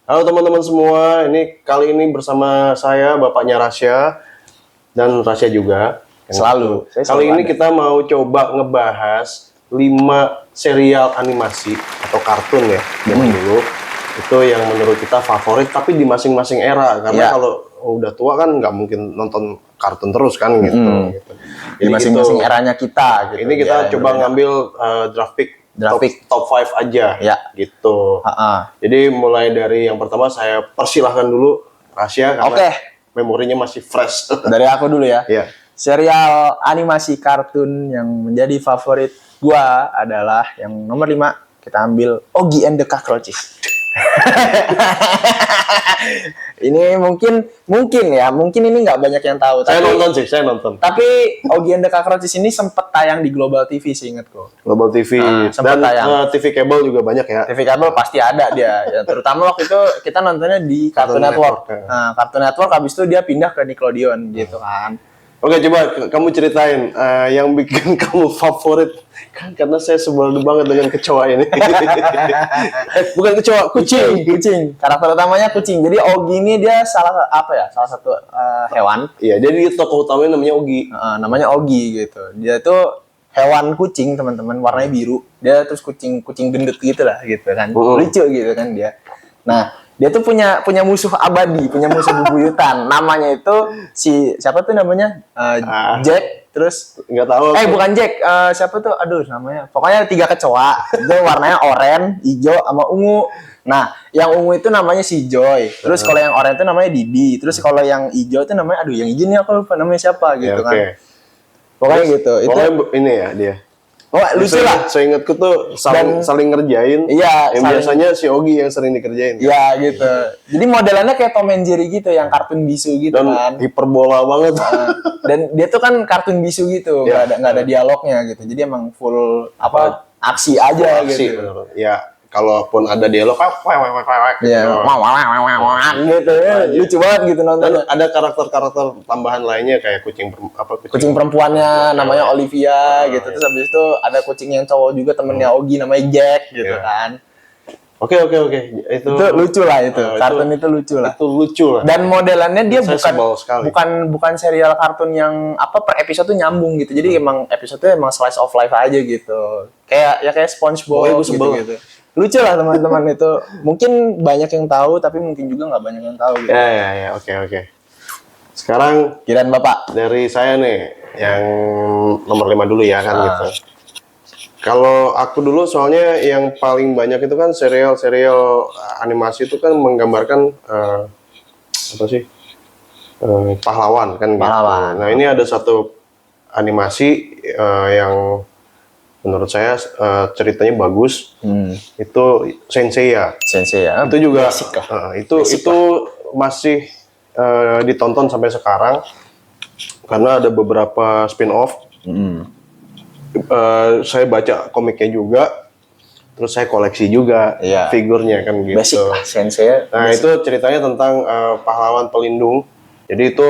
Halo teman-teman semua, kali ini bersama saya, bapaknya Rasya, dan Rasya juga. Selalu. Kali ini kita mau coba ngebahas 5 serial animasi atau kartun ya, zaman dulu. Itu yang menurut kita favorit, tapi di masing-masing era. Karena kalau udah tua kan nggak mungkin nonton kartun terus kan gitu. Di masing-masing eranya kita. Gitu, ini kita coba ngambil draft pick. Top 5 aja ya. Gitu. Jadi mulai dari yang pertama saya persilahkan dulu Rasya karena memorinya masih fresh. Dari aku dulu ya. Iya. Serial animasi kartun yang menjadi favorit gua adalah yang nomor 5, kita ambil Oggy and the Cockroaches. Ini mungkin ini nggak banyak yang tahu. Saya nonton. Tapi Oggy and the Cockroaches ini sempat tayang di Global TV sih, ingatku. Global TV dan TV kabel juga banyak ya. TV kabel pasti ada dia. Ya, terutama waktu itu kita nontonnya di Cartoon Network. Nah, Cartoon Network habis itu dia pindah ke Nickelodeon gitu kan. Oke, coba kamu ceritain yang bikin kamu favorit kan, karena saya sebel banget dengan kecoa ini. Bukan kecoa, kucing. Karakter utamanya kucing. Jadi Oggy ini dia salah satu hewan. Iya, jadi tokoh utamanya namanya Oggy. Namanya Oggy gitu. Dia tuh hewan kucing, teman-teman, warnanya biru. Dia terus kucing gendut gitu lah gitu kan. Lucu gitu kan dia. Nah, dia tuh punya musuh abadi, punya musuh bebuyutan. Namanya itu siapa tuh namanya? Jack. Terus nggak tahu. Bukan Jack. Siapa tuh? Aduh, namanya. Pokoknya 3 kecoa. Itu warnanya oranye, hijau, sama ungu. Nah, yang ungu itu namanya si Joy. Terus kalau yang oranye itu namanya Didi. Terus kalau yang hijau itu namanya, yang hijau ini aku lupa namanya siapa gitu kan. Pokoknya gitu. Pokoknya ini ya dia. Lucu lah. Seingatku tuh saling ngerjain. Iya. Biasanya si Oggy yang sering dikerjain. Iya gitu. Jadi modelannya kayak Tom and Jerry gitu, yang kartun bisu gitu kan. Hiperbola banget. Dan dia tuh kan kartun bisu gitu, nggak ada dialognya gitu. Jadi emang full aksi aja gitu. Bener. Ya. Kalaupun ada dialog, gitu. Lucu banget gitu nonton. Ada karakter tambahan lainnya kayak kucing perempuannya namanya Olivia gitu. Terus habis itu ada kucing yang cowok juga temennya Oggy namanya Jack gitu kan. Oke. Itu lucu lah itu. Kartun itu lucu lah. Itu lucu lah. Dan modelannya dia bukan serial kartun yang per episode tuh nyambung gitu. Jadi emang episode-nya emang slice of life aja gitu. Kayak SpongeBob gitu. Lucu lah teman-teman itu. Mungkin banyak yang tahu tapi mungkin juga nggak banyak yang tahu gitu. Ya, oke. Sekarang kirain Bapak. Dari saya nih yang nomor 5 dulu ya kan gitu. Kalau aku dulu soalnya yang paling banyak itu kan serial animasi itu kan menggambarkan pahlawan kan gitu. Nah, ini ada satu animasi yang menurut saya ceritanya bagus. Itu Senseiya. Itu juga itu masih ditonton sampai sekarang karena ada beberapa spin-off. Saya baca komiknya juga, terus saya koleksi juga figurnya kan gitu. Basic lah Senseiya. Nah, itu ceritanya tentang pahlawan pelindung. Jadi itu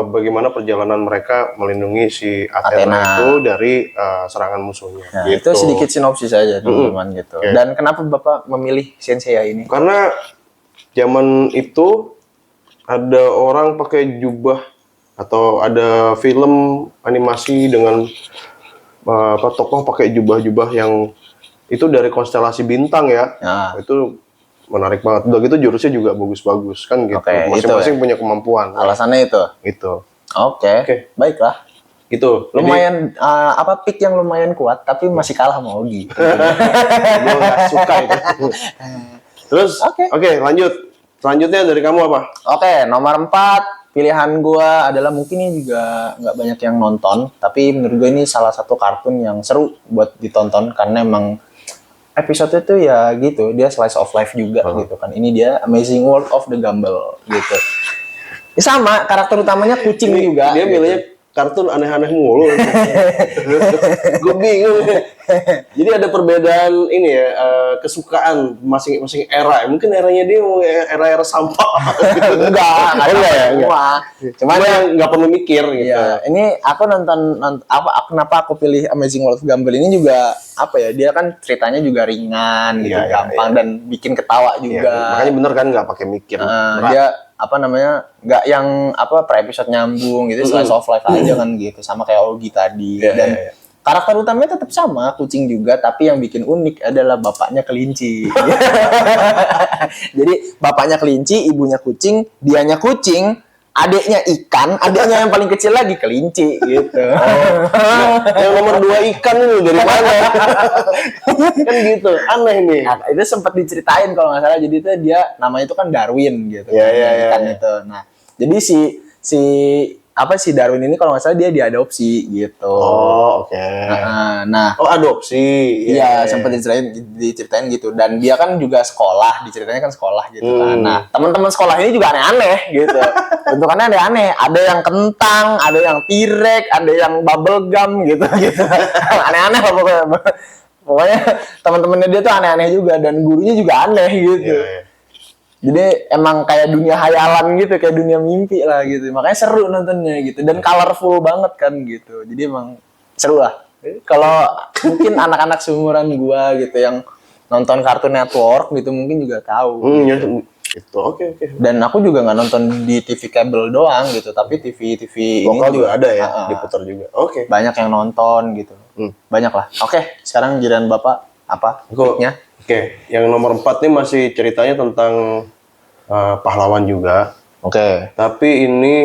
bagaimana perjalanan mereka melindungi si Athena itu dari serangan musuhnya. Nah, gitu. Itu sedikit sinopsis saja teman-teman gitu. Dan kenapa Bapak memilih Senseiya ini? Karena zaman itu ada orang pakai jubah atau ada film animasi dengan tokoh pakai jubah-jubah yang itu dari konstelasi bintang ya. Itu menarik banget. Udah gitu jurusnya juga bagus-bagus kan gitu. Masing-masing punya kemampuan. Alasannya itu. Oke. Baiklah. Gitu. Lumayan pick yang lumayan kuat tapi masih kalah sama Oggy. Gue nggak suka itu. Terus oke, lanjut. Selanjutnya dari kamu apa? Nomor 4 pilihan gua adalah mungkin ini juga nggak banyak yang nonton, tapi menurut gue ini salah satu kartun yang seru buat ditonton karena emang episode itu ya gitu, dia slice of life juga gitu kan. Ini dia Amazing World of the Gumball gitu. Sama karakter utamanya kucing juga. Dia milihnya kartun aneh-aneh mulu. Gue bingung. Jadi ada perbedaan ini ya, kesukaan masing-masing era. Mungkin eranya dia era-era sampah. Enggak ya, semua. Cuman yang nggak perlu mikir gitu. Iya, ini aku nonton kenapa aku pilih Amazing World of Gumball ini juga apa ya? Dia kan ceritanya juga ringan gitu, Iya, gampang iya. dan bikin ketawa Iya, juga. makanya bener kan nggak pakai mikir. berat. Dia apa namanya? Nggak yang apa per episode nyambung gitu, slice of life aja kan gitu, sama kayak Ogi tadi. Iya, Dan iya, iya. karakter utamanya tetap sama, kucing juga, tapi yang bikin unik adalah bapaknya kelinci. Jadi bapaknya kelinci, ibunya kucing, dianya kucing, adiknya ikan, adiknya yang paling kecil lagi kelinci gitu. Yang nomor 2 ikan ini dari mana? Kan gitu, aneh nih. Nah, itu sempat diceritain kalau nggak salah. Jadi itu dia namanya itu kan Darwin gitu. Iya, kan, iya, ikan iya. itu. Nah, jadi si Darwin ini kalau nggak salah dia diadopsi gitu. Oh, oke. Nah, Oh, adopsi. iya, sempat diceritain gitu. Dan dia kan juga sekolah, diceritanya kan sekolah gitu kan. Nah, teman-teman sekolah ini juga aneh-aneh gitu. Bentukannya aneh-aneh. Ada yang kentang, ada yang tirek, ada yang bubble gum gitu gitu. Aneh-aneh lah pokoknya. Pokoknya teman-temannya dia tuh aneh-aneh juga dan gurunya juga aneh gitu. Iya, iya. Jadi emang kayak dunia hayalan gitu, kayak dunia mimpi lah gitu. Makanya seru nontonnya gitu dan colorful banget kan gitu. Jadi emang seru lah. Kalau mungkin anak-anak seumuran gua gitu yang nonton Cartoon Network gitu mungkin juga tahu. Itu oke. Dan aku juga nggak nonton di TV kabel doang gitu, tapi TV ini Lokal juga ada ya, Ah, diputar juga. Oke. banyak yang nonton gitu. Banyak lah. Oke, sekarang giliran Bapak apa? Picknya? Oke, yang nomor 4 nih masih ceritanya tentang pahlawan juga. Oke. Tapi ini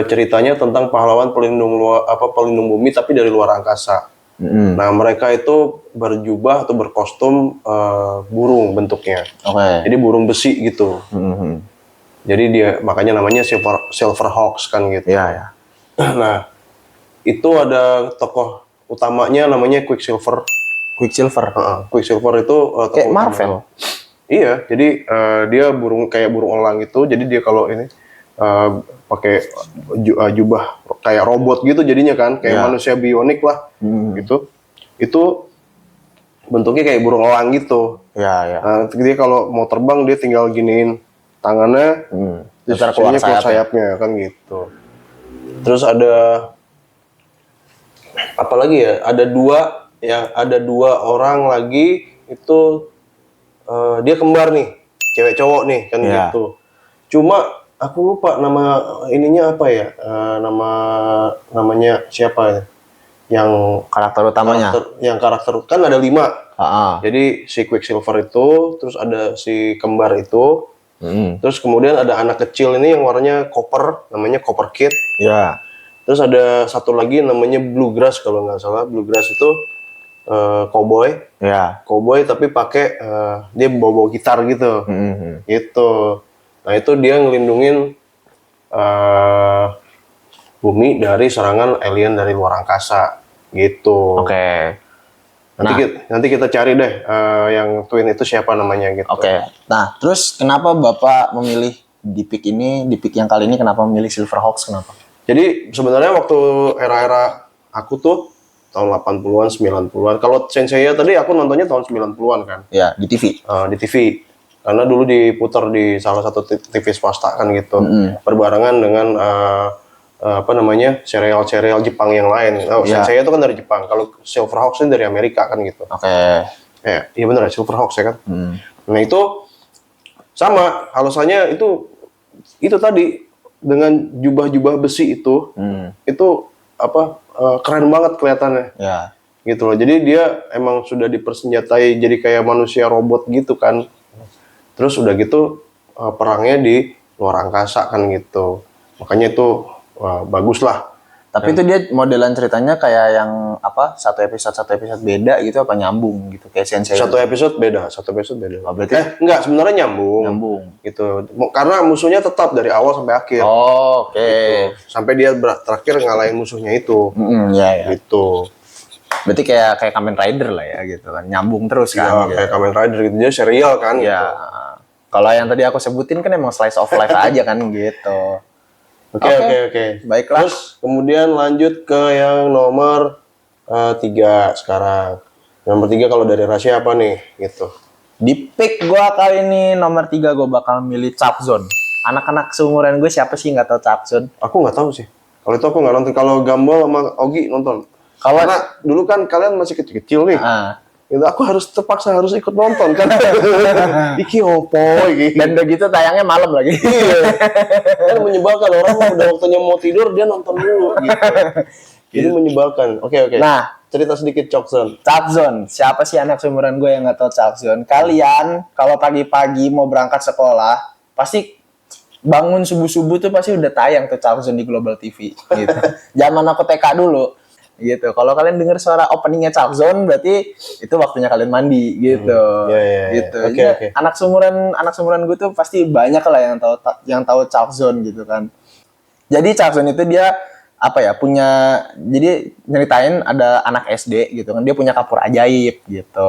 ceritanya tentang pahlawan pelindung bumi tapi dari luar angkasa. Nah, mereka itu berjubah atau berkostum burung bentuknya. Oke. Jadi burung besi gitu. Jadi dia makanya namanya Silverhawks kan gitu. Iya, ya. Nah, itu ada tokoh utamanya namanya Quicksilver. Quicksilver. Quicksilver itu tokoh Kayak utamanya. Marvel. Iya, jadi dia kayak burung elang itu. Jadi dia kalau ini pakai jubah kayak robot gitu jadinya kan, kayak manusia bionik lah, gitu. Itu bentuknya kayak burung elang gitu. Iya, ya. Nah, dia kalau mau terbang dia tinggal giniin tangannya, terus Ntar keluar keluar sayapnya. sayapnya kan gitu. Terus ada apa lagi ya? Ada dua orang lagi itu dia kembar nih, cewek cowok nih kan Iya. gitu. Cuma aku lupa nama ininya apa ya? Namanya siapa ya? Yang Karakter utamanya. karakter kan ada 5. Ah. Jadi si Quicksilver itu, terus ada si kembar itu, terus kemudian ada anak kecil ini yang warnanya koper, namanya Copper Kid. Iya. Terus ada satu lagi namanya Bluegrass kalau nggak salah. Bluegrass itu cowboy, Iya. cowboy tapi pakai dia bawa gitar gitu, gitu. Nah itu dia ngelindungin bumi dari serangan alien dari luar angkasa, gitu. Oke. Nanti kita cari deh yang twin itu siapa namanya gitu. Oke. Nah, terus kenapa Bapak memilih di pick yang kali ini kenapa memilih Silverhawks kenapa? Jadi sebenarnya waktu era-era aku tuh tahun 80-an, 90-an. Kalau Senseiya tadi aku nontonnya tahun 90-an kan. Ya, di TV. Di TV. Karena dulu diputar di salah satu TV swasta kan gitu. Berbarengan dengan serial-serial Jepang yang lain. Senseiya itu kan dari Jepang. Kalau Silverhawks ini dari Amerika kan gitu. Oke. Iya benar ya, Silverhawks ya kan. Nah itu sama alasannya itu tadi dengan jubah-jubah besi itu keren banget kelihatannya. Ya. Gitu loh. Jadi dia emang sudah dipersenjatai jadi kayak manusia robot gitu kan. Terus udah gitu perangnya di luar angkasa kan gitu. Makanya itu bagus lah. Tapi itu dia modelan ceritanya kayak yang satu episode beda gitu apa nyambung gitu kayak Sensei. Satu episode beda. Oh, berarti enggak, sebenarnya nyambung. Nyambung. Gitu. Karena musuhnya tetap dari awal sampai akhir. Oh, oke. Gitu. Sampai dia terakhir ngalahin musuhnya itu. Ya. Gitu. Berarti kayak Kamen Rider lah ya gitu kan. Nyambung terus Ya, kan. kayak Kamen Rider gitu. Dia serial kan. Iya. Gitu. Kalau yang tadi aku sebutin kan emang slice of life aja kan gitu. Oke. Baiklah. Terus kemudian lanjut ke yang nomor 3 sekarang. Nomor 3 kalau dari Rasya apa nih gitu? Di pick gue kali ini nomor 3 gue bakal milih Chapzone. Anak-anak seumuran gue siapa sih nggak tahu Chapzone? Aku nggak tahu sih. Kalau itu aku nggak nonton. Kalau Gumball sama Ogi nonton. Karena dulu kan kalian masih kecil-kecil nih. Gitu, aku terpaksa harus ikut nonton kan. Iki opo iki. Dan udah gitu tayangnya malam lagi. Iya. Kan menyebalkan, orang udah waktunya mau tidur dia nonton dulu gitu. Itu menyebalkan. Oke. Nah, cerita sedikit Chapzone. Chapzone. Siapa sih anak seumuran gue yang nggak tahu Chapzone? Kalian kalau pagi-pagi mau berangkat sekolah, pasti bangun subuh-subuh tuh pasti udah tayang tuh Chapzone di Global TV gitu. Zaman aku TK dulu. Gitu. Kalau kalian dengar suara openingnya Chapzone berarti itu waktunya kalian mandi gitu. Gitu. Oke. Anak seumuran gue tuh pasti banyak lah yang tahu Chapzone gitu kan. Jadi Chapzone itu dia jadi nyeritain ada anak SD gitu kan, dia punya kapur ajaib gitu.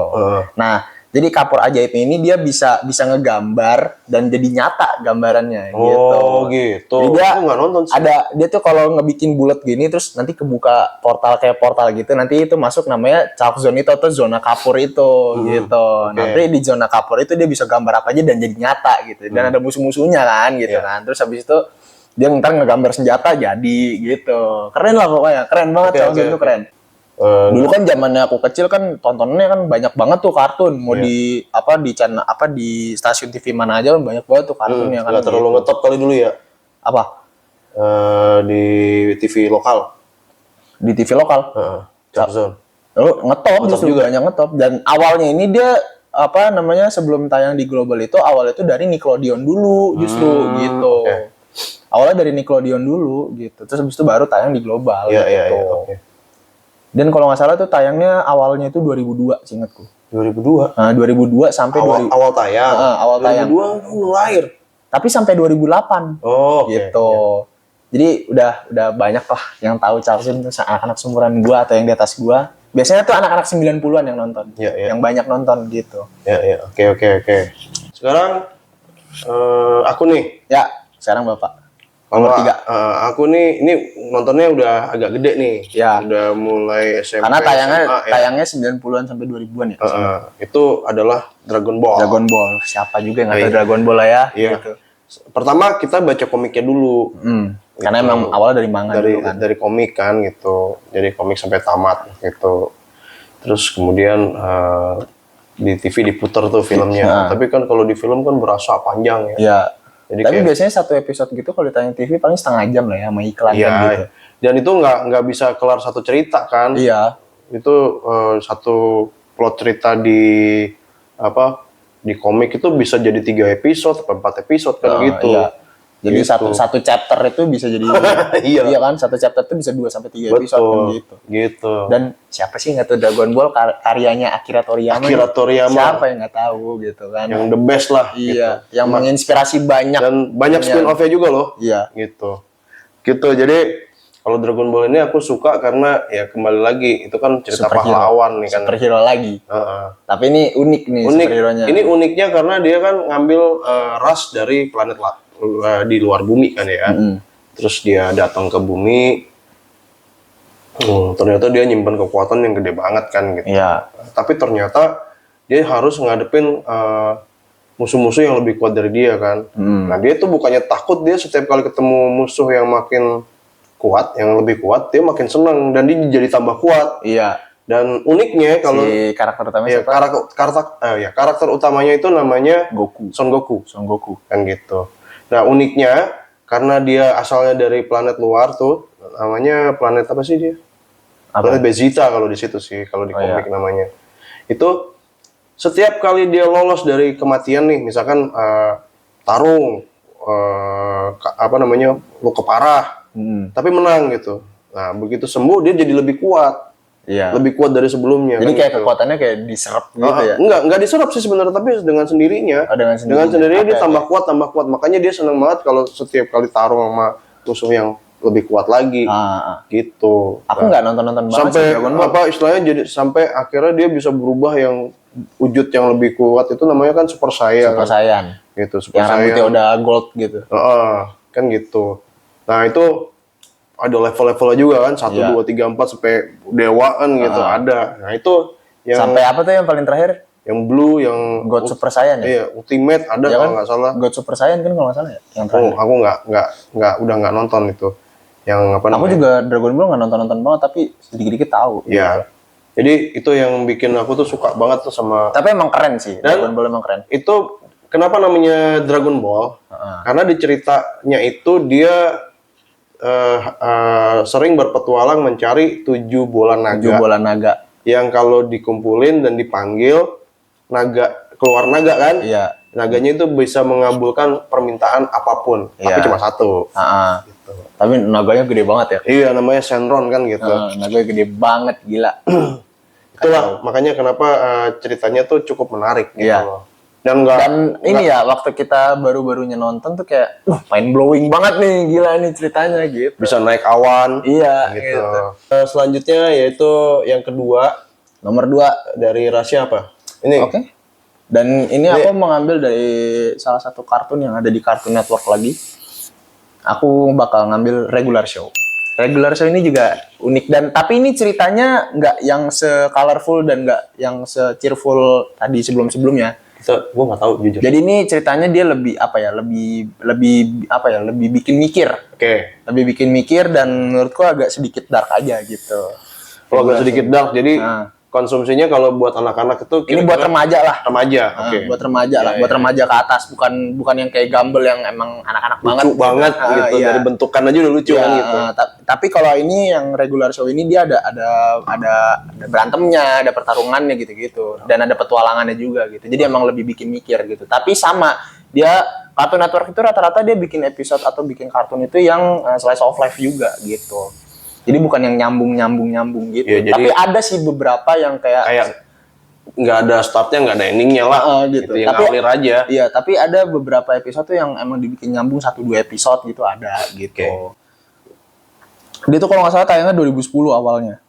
Nah, jadi kapur ajaib ini dia bisa ngegambar dan jadi nyata gambarannya gitu. Oh gitu. Jadi dia aku nggak nonton sih. dia tuh kalau ngebikin bulat gini terus nanti kebuka portal gitu, nanti itu masuk namanya Chapzone itu atau zona kapur itu gitu. Nanti di zona kapur itu dia bisa gambar apa aja dan jadi nyata gitu. Dan ada musuh-musuhnya kan gitu kan. Terus habis itu dia ntar ngegambar senjata jadi gitu. Keren lah pokoknya, keren banget Chapzone itu keren. Dulu kan zamannya aku kecil kan tontonannya kan banyak banget tuh kartun. Mau di channel di stasiun TV mana aja banyak banget tuh kartunnya kan. Nggak terlalu ngetop kali dulu ya. Apa? Di TV lokal. Di TV lokal. Chapzone. Ngetop justru juga banyak ngetop. Dan awalnya ini dia sebelum tayang di Global itu awalnya itu dari Nickelodeon dulu justru gitu. Awalnya dari Nickelodeon dulu gitu. Terus habis itu baru tayang di Global gitu. Iya. Dan kalau nggak salah tuh tayangnya awalnya itu 2002 seingatku. 2002? Nah, 2002 sampai awal tayang? Awal tayang. 2002 belum lahir? Tapi sampai 2008. Oh, gitu. Jadi udah banyak lah yang tahu Chapzone tuh anak-anak seumuran gua atau yang di atas gua. Biasanya tuh anak-anak 90-an yang nonton. Yang banyak nonton gitu. Iya. Oke. Sekarang aku nih. Ya, sekarang Bapak. Nomor 3. Aku nih, ini nontonnya udah agak gede nih. Ya. Udah mulai SMP. Karena tayangnya 90-an sampai 2000-an ya. Itu adalah Dragon Ball. Dragon Ball. Siapa juga yang nggak tahu Dragon Ball lah ya. Iya. Gitu. Pertama kita baca komiknya dulu. Karena emang awalnya dari manga dulu kan. Dari komik kan gitu. Jadi komik sampai tamat gitu. Terus kemudian di TV diputar tuh filmnya. Tapi kan kalau di film kan berasa panjang ya. Iya. Jadi tapi biasanya satu episode gitu kalau ditayang TV paling setengah jam lah ya sama iklan kan gitu. Dan itu nggak bisa kelar satu cerita kan. Iya. Itu satu plot cerita di komik itu bisa jadi 3 episode atau 4 episode kan gitu. Iya. Jadi gitu. satu chapter itu bisa jadi iya kan, satu chapter itu bisa 2 sampai 3 episode kan gitu. Gitu. Dan siapa sih nggak tahu Dragon Ball karyanya Akira Toriyama? Siapa yang nggak tahu gitu kan. Yang the best lah. Iya, gitu. yang menginspirasi banyak. Dan banyak spin-off-nya juga loh. Iya. Gitu. Jadi kalau Dragon Ball ini aku suka karena ya kembali lagi itu kan cerita pahlawan nih kan. Superhero lagi. Tapi ini unik nih superhero-nya. Ini uniknya karena dia kan ngambil ras dari planet di luar bumi kan ya. Terus dia datang ke bumi. Ternyata dia nyimpan kekuatan yang gede banget kan gitu. Iya. Tapi ternyata dia harus ngadepin musuh-musuh yang lebih kuat dari dia kan. Nah dia tuh bukannya takut, dia setiap kali ketemu musuh yang makin kuat, yang lebih kuat, dia makin senang dan dia jadi tambah kuat. Iya. Dan uniknya kalau si karakter utamanya siapa? Karakter utamanya itu namanya Son Goku kan gitu. Nah uniknya karena dia asalnya dari planet luar tuh, namanya planet apa sih dia? Planet Vegeta kalau di situ sih, kalau di komik namanya. Itu setiap kali dia lolos dari kematian nih, misalkan tarung, luka parah, tapi menang gitu. Nah begitu sembuh dia jadi lebih kuat. Iya. Lebih kuat dari sebelumnya. Jadi kan kayak gitu. Kekuatannya kayak diserap gitu ya? Enggak diserap sih sebenarnya, tapi dengan sendirinya. Dengan sendirinya dia tambah kuat. Makanya dia seneng banget kalau setiap kali tarung sama musuh yang lebih kuat lagi. Gitu. Aku nggak nonton banget sampai istilahnya jadi sampai akhirnya dia bisa berubah yang wujud yang lebih kuat itu namanya kan Super Saiyan. Super Saiyan. gitu. Super Yang rambutnya Saiyan. udah gold gitu. Kan gitu. Nah itu ada level-levelnya juga kan, 1, Iya. 2, 3, 4 sampai dewa kan gitu ada. Nah itu yang Sampai apa tuh yang paling terakhir? yang blue, yang God Super Saiyan ya? iya Ultimate ada Ya kalau kan? nggak salah. God Super Saiyan kan kalau nggak salah ya? Yang Aku terakhir. aku nggak udah nggak nonton itu. Yang apa Aku namanya? juga Dragon Ball nggak nonton-nonton banget, tapi sedikit-sedikit tahu. Ya. Jadi itu yang bikin aku tuh suka banget tuh sama Tapi emang keren sih, Dan- Dragon Ball emang keren. itu. Kenapa namanya Dragon Ball? Karena di ceritanya itu dia sering berpetualang mencari 7 bola naga. 7 bola naga. Yang kalau dikumpulin dan dipanggil keluar naga kan? Iya. Naganya itu bisa mengabulkan permintaan apapun, tapi Iya. cuma satu. Gitu. Tapi naganya gede banget ya. Iya, namanya Shenron kan gitu. Naganya gede banget, gila. Itulah makanya kenapa ceritanya tuh cukup menarik gitu Iya. loh. Dan enggak Dan ini ya, waktu kita baru-barunya nonton tuh kayak, mind blowing banget nih, gila nih ceritanya gitu. bisa naik awan Iya, gitu. Selanjutnya yaitu yang kedua Nomor 2. dari Rasya apa? Ini. Oke. Dan ini aku mengambil dari salah satu kartun yang ada di Cartoon Network lagi. Aku bakal ngambil Regular Show. Regular Show ini juga unik dan tapi ini ceritanya nggak yang se-colorful dan nggak yang se-cheerful tadi sebelum-sebelumnya. Gue nggak tahu jujur. Jadi ini ceritanya dia lebih apa ya? Lebih apa ya? Lebih bikin mikir. Oke. Lebih bikin mikir dan menurutku agak sedikit dark aja gitu. Kalau agak sedikit dark, jadi Nah. konsumsinya kalau buat anak-anak itu Ini buat remaja lah. remaja. Oke. Buat remaja lah, buat remaja ke atas, bukan yang kayak Gumball yang emang anak-anak banget. Lucu banget gitu. Iya. Dari bentukan aja udah lucu Iya, kan gitu. tapi kalau ini yang regular show ini dia ada berantemnya, ada pertarungannya gitu-gitu, dan ada petualangannya juga gitu. Jadi emang lebih bikin mikir gitu. Tapi sama dia Cartoon Network itu rata-rata dia bikin episode atau bikin kartun itu yang slice of life juga gitu. Jadi bukan yang nyambung gitu. Iya, jadi- tapi ada sih beberapa yang Kayak nggak ada startnya, nggak ada endingnya lah. gitu. Yang Tapi ngalir aja. iya, tapi ada beberapa episode tuh yang emang dibikin nyambung 1-2 episode gitu ada gitu. Dia tuh kalau nggak salah tayangnya 2010 awalnya.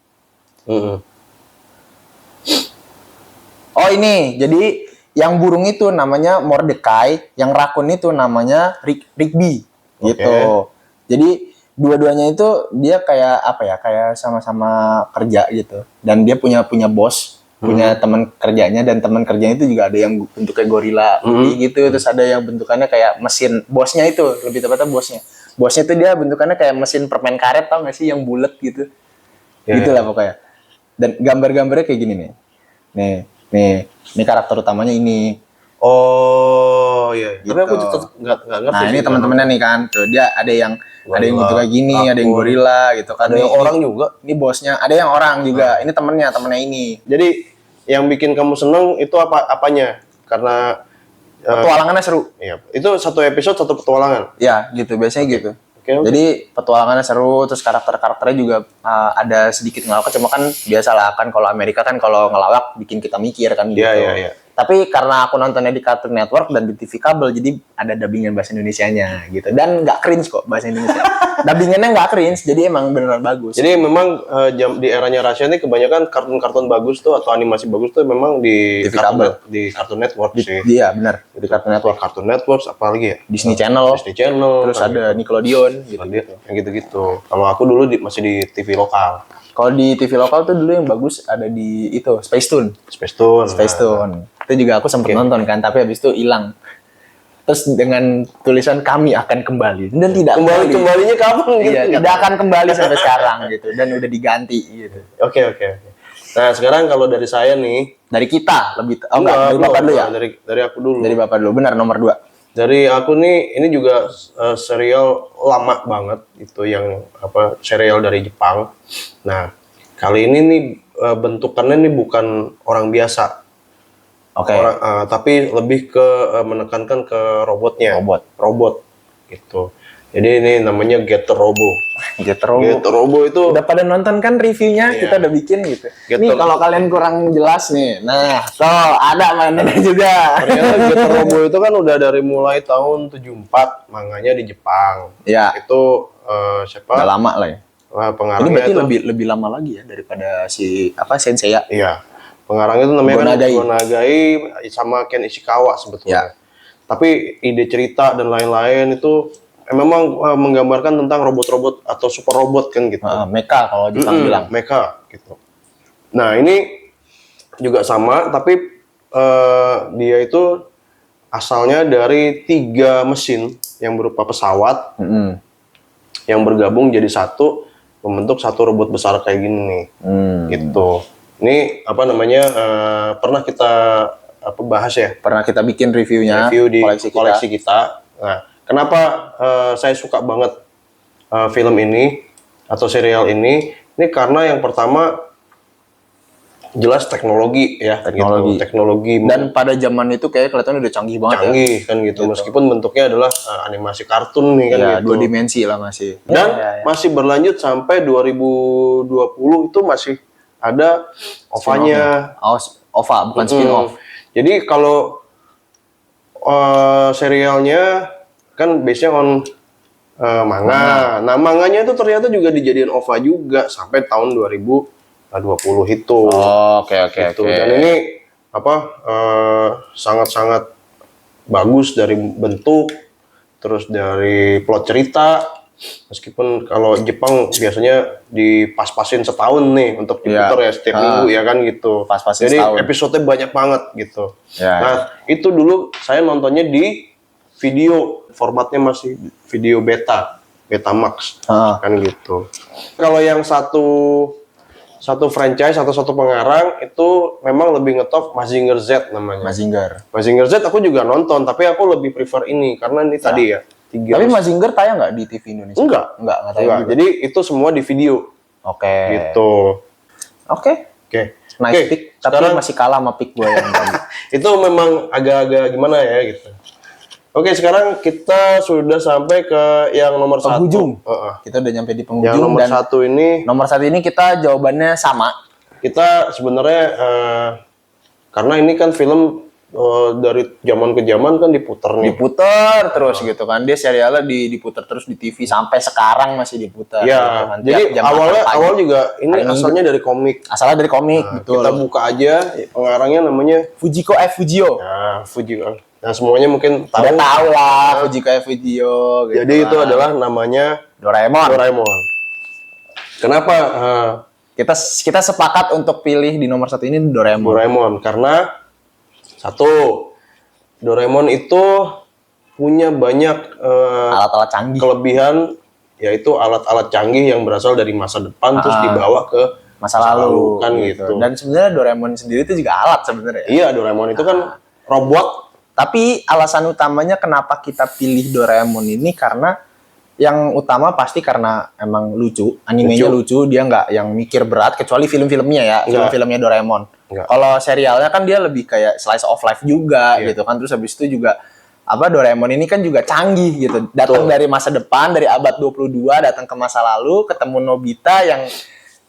Oh ini, jadi yang burung itu namanya Mordecai, yang rakun itu namanya Rigby gitu. Jadi dua-duanya itu dia kayak apa ya? Kayak sama-sama kerja gitu. Dan dia punya bos, punya teman kerjanya dan teman kerjanya itu juga ada yang bentuknya gorila gitu, terus ada yang bentukannya kayak mesin. Bosnya itu lebih tepatnya bosnya. Bosnya itu dia bentukannya kayak mesin permen karet, tau gak sih yang bulat gitu. Gitulah pokoknya. Dan gambar-gambarnya kayak gini nih. Nih karakter utamanya ini. Oh iya. Gitu. Tapi aku tetap nggak ngerti. Nah, ini sih. teman-temannya nih kan. Tuh dia ada yang Gorila, bentuk kayak gini, ada yang rakun. gorila gitu kan. Ada yang Ini- orang juga. Ini bosnya, ada yang orang juga. Ini temennya ini. Jadi yang bikin kamu seneng itu apanya? Karena Petualangannya seru. iya, itu satu episode satu petualangan. Ya, gitu. Biasanya gitu. Oke. Jadi petualangannya seru, terus karakternya juga ada sedikit ngelawak. Cuma kan biasalah kan kalau Amerika kan kalau ngelawak bikin kita mikir kan gitu. Iya. Tapi karena aku nontonnya di Cartoon Network dan di TV kabel, jadi ada dubbingan bahasa Indonesianya gitu. Dan nggak cringe kok bahasa Indonesia. Dubbingannya nggak cringe, jadi emang beneran bagus. Jadi memang di eranya Rasya ini kebanyakan kartun-kartun bagus tuh atau animasi bagus tuh memang di TV kabel. di Cartoon Network sih. Iya benar, di Cartoon Network. Cartoon Network apa lagi ya? Disney Channel, Disney Channel. terus ada Nickelodeon gitu. yang gitu-gitu. Kalau aku dulu masih di TV lokal. Kalau di TV lokal tuh dulu yang bagus ada di itu Space Tune. Space Tune. Space Tune. Itu juga aku sempet nonton kan, tapi habis itu hilang. Terus dengan tulisan kami akan kembali dan tidak Kembalinya kapan gitu? Iya, tidak akan kembali sampai sekarang gitu dan udah diganti gitu. Oke. Nah, sekarang kalau dari saya nih, Dari kita lebih dari belum, Bapak dulu ya. Dari aku dulu. Dari Bapak dulu. Benar nomor 2. Dari aku nih, ini juga serial lama banget itu yang serial dari Jepang. Nah, kali ini nih bentukannya nih bukan orang biasa. Oke. Tapi lebih ke menekankan ke robotnya. Robot gitu. Jadi ini namanya Getter Robo. Getter Robo itu udah pada nonton kan reviewnya, Iya. kita udah bikin gitu. Getter- Nih kalau kalian kurang jelas nih, nah tuh ada mainannya juga. ternyata Getter Robo itu kan udah dari mulai tahun 74 manganya di Jepang. Ya, Itu siapa? udah lama lah ya. Ini Pengarangnya berarti itu lebih lama lagi ya daripada si Senseiya. iya. Pengarangnya itu namanya Gonagai. Gonagai sama Ken Ishikawa sebetulnya. Ya. tapi ide cerita dan lain-lain itu memang menggambarkan tentang robot-robot atau super robot kan gitu. Mecha kalau Jepang bilang. Mecha gitu. Nah ini juga sama, tapi dia itu asalnya dari 3 mesin yang berupa pesawat yang bergabung jadi satu, membentuk satu robot besar kayak gini nih. Gitu. Ini apa namanya? Pernah kita bahas ya? Pernah kita bikin reviewnya, Review di koleksi kita. Nah, kenapa saya suka banget film ini atau serial ini? Ini karena yang pertama jelas teknologi ya, teknologi dan pada zaman itu kayak kelihatan udah canggih banget kan gitu. Meskipun bentuknya adalah animasi kartun nih kan gitu. 2 dimensi lah masih. Dan masih berlanjut sampai 2020 itu masih ada OVA-nya. OVA bukan spin-off. Jadi kalau serialnya kan based-nya on manga. Nah, manganya itu ternyata juga dijadiin OVA juga sampai tahun 2020 itu. Oke. Dan ini sangat-sangat bagus dari bentuk, terus dari plot cerita. Meskipun kalau Jepang biasanya dipas-pasin setahun nih untuk diputar ya setiap minggu ya kan gitu. Pas-pasin jadi setahun. episode-nya banyak banget gitu. Nah itu dulu saya nontonnya di video, formatnya masih video beta max kan gitu. Kalau yang satu franchise atau satu pengarang itu memang lebih ngetop Mazinger Z namanya. Mazinger Z aku juga nonton, tapi aku lebih prefer ini karena ini tadi ya. Tapi Mazinger tayang nggak di TV Indonesia? Enggak tayang. Jadi itu semua di video. Oke. Gitu. Oke. Nice pick, tapi sekarang masih kalah sama pick gue yang tadi. Itu memang agak-agak gimana ya gitu. Oke, sekarang kita sudah sampai ke yang nomor penghujung. 1. Kita udah nyampe di penghujung. Yang nomor 1 ini. Nomor 1 ini kita jawabannya sama. Kita sebenarnya karena ini kan film dari zaman ke zaman kan diputer nih. Diputer terus gitu kan. Dia serialnya diputer terus di TV sampai sekarang masih diputer. Ya. Gitu kan. Jadi awal juga ini asalnya dari komik. Asalnya dari komik, betul. Kita buka aja pengarangnya namanya Fujiko F. Fujio. Nah, Fujio. Nah, semuanya mungkin tahu. Udah tahu lah Fujiko F. Fujio gitu. Jadi itu adalah namanya Doraemon. Kenapa kita sepakat untuk pilih di nomor 1 ini Doraemon karena satu, Doraemon itu punya banyak alat-alat canggih, kelebihan, yaitu alat-alat canggih yang berasal dari masa depan terus dibawa ke masa lalu kan gitu. Dan sebenarnya Doraemon sendiri itu juga alat sebenarnya. Iya, Doraemon itu kan robot. Tapi alasan utamanya kenapa kita pilih Doraemon ini karena yang utama pasti karena emang lucu, animenya lucu, dia nggak yang mikir berat kecuali film-filmnya ya, film-filmnya Doraemon. Kalau serialnya kan dia lebih kayak slice of life juga gitu kan, terus habis itu juga Doraemon ini kan juga canggih gitu, datang dari masa depan, dari abad 22 datang ke masa lalu, ketemu Nobita yang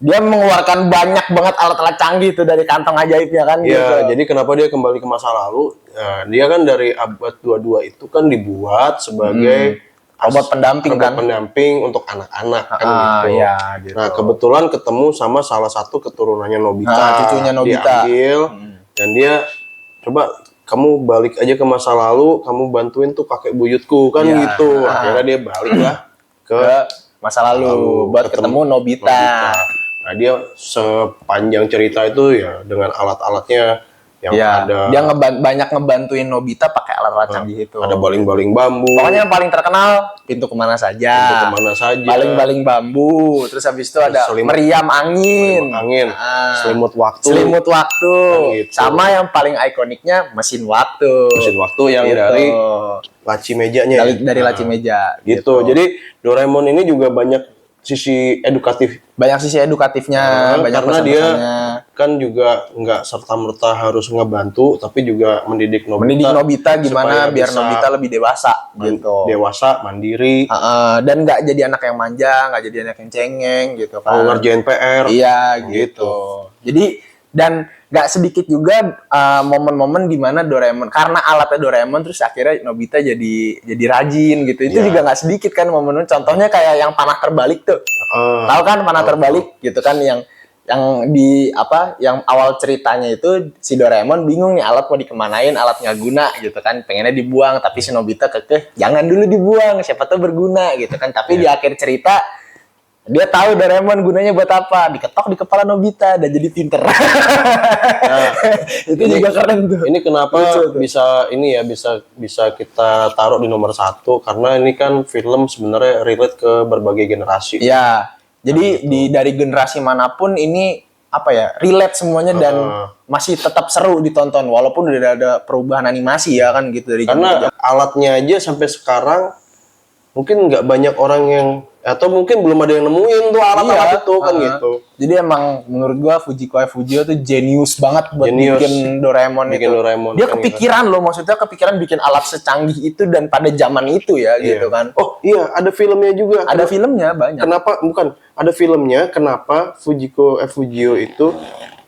dia mengeluarkan banyak banget alat-alat canggih itu dari kantong ajaibnya kan gitu. Jadi kenapa dia kembali ke masa lalu? Nah, dia kan dari abad 22 itu kan dibuat sebagai robot pendamping untuk anak-anak kan gitu. Gitu. Nah, kebetulan ketemu sama salah satu keturunannya Nobita. Cucunya Nobita. Diambil dan dia coba kamu balik aja ke masa lalu, kamu bantuin tuh kakek buyutku kan gitu. Akhirnya dia balik lah ke masa lalu buat ketemu Nobita. Nah, dia sepanjang cerita itu ya dengan alat-alatnya yang ada. Dia banyak ngebantuin Nobita pakai alat-alat canggih itu. Ada baling-baling bambu. Pokoknya yang paling terkenal pintu kemana saja. Baling-baling bambu. Terus habis itu ada meriam angin. Selimut waktu. Gitu. Sama yang paling ikoniknya mesin waktu. Mesin waktu yang dari laci mejanya. Dari laci meja. Gitu. Jadi Doraemon ini juga banyak sisi edukatif. Banyak sisi edukatifnya, banyak karena dia kan juga nggak serta-merta harus ngebantu, tapi juga mendidik Nobita gimana biar Nobita lebih dewasa gitu. Dewasa, mandiri. Dan nggak jadi anak yang manja, nggak jadi anak yang cengeng gitu kan. Mau ngerjain PR. Iya gitu. Jadi dan nggak sedikit juga momen-momen di mana Doraemon karena alatnya Doraemon terus akhirnya Nobita jadi rajin gitu. Itu juga nggak sedikit kan momen. Contohnya kayak yang panah terbalik tuh. Tahu kan panah terbalik gitu kan yang yang awal ceritanya itu si Doraemon bingung nih alat mau dikemanain, alat nggak guna gitu kan, pengennya dibuang tapi si Nobita kekeh jangan dulu dibuang, siapa tahu berguna gitu kan. Tapi di akhir cerita dia tahu Doraemon gunanya buat apa, diketok di kepala Nobita dan jadi pinter. Itu juga keren tuh. Ini kenapa bisa ini ya bisa kita taruh di nomor 1 karena ini kan film sebenarnya relate ke berbagai generasi. Ya, jadi dari generasi manapun ini apa ya, relate semuanya dan masih tetap seru ditonton walaupun udah ada perubahan animasi ya kan gitu dari Karena alatnya aja sampai sekarang mungkin nggak banyak orang yang atau mungkin belum ada yang nemuin tuh alat-alat itu kan gitu. Jadi emang menurut gua Fujio tuh jenius banget buat bikin Doraemon itu. Doraemon Dia kan kepikiran loh, maksudnya kepikiran bikin alat secanggih itu dan pada zaman itu ya gitu kan. Oh iya, ada filmnya juga. Ada filmnya banyak. Kenapa bukan? Ada filmnya. Kenapa Fujio itu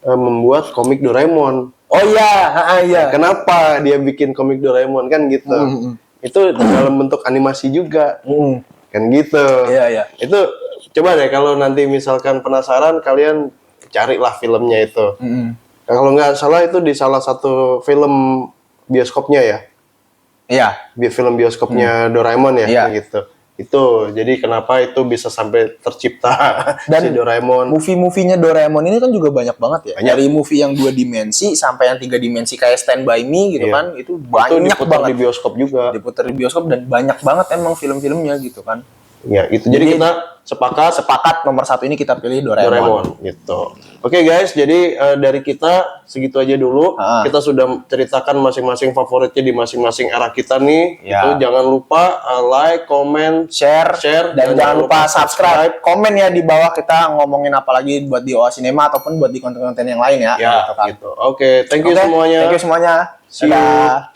membuat komik Doraemon? Oh iya, iya. Kenapa dia bikin komik Doraemon kan gitu? Itu dalam bentuk animasi juga. Kan gitu. Iya, iya. Itu coba deh kalau nanti misalkan penasaran kalian carilah filmnya itu. Kalau nggak salah itu di salah satu film bioskopnya ya. Iya. Film bioskopnya Doraemon ya, Iya. gitu. Itu jadi kenapa itu bisa sampai tercipta Dan si Doraemon. Movie-movie-nya Doraemon ini kan juga banyak banget ya. Banyak. Dari movie yang 2 dimensi sampai yang 3 dimensi kayak Stand By Me gitu kan. Itu Itu banyak diputar banget. di bioskop juga. Diputar di bioskop dan banyak banget emang film-filmnya gitu kan. Ya, itu. Jadi kita sepakat nomor 1 ini kita pilih Doraemon gitu. Oke guys, jadi dari kita segitu aja dulu. Kita sudah ceritakan masing-masing favoritnya di masing-masing era kita nih. Ya. Itu jangan lupa like, comment, share dan jangan lupa subscribe. Komen ya di bawah kita ngomongin apa lagi buat di OA Cinema ataupun buat di konten-konten yang lain ya. Ya, gitu kan. gitu. Oke, thank you semuanya. Thank you semuanya. See you. Dadah.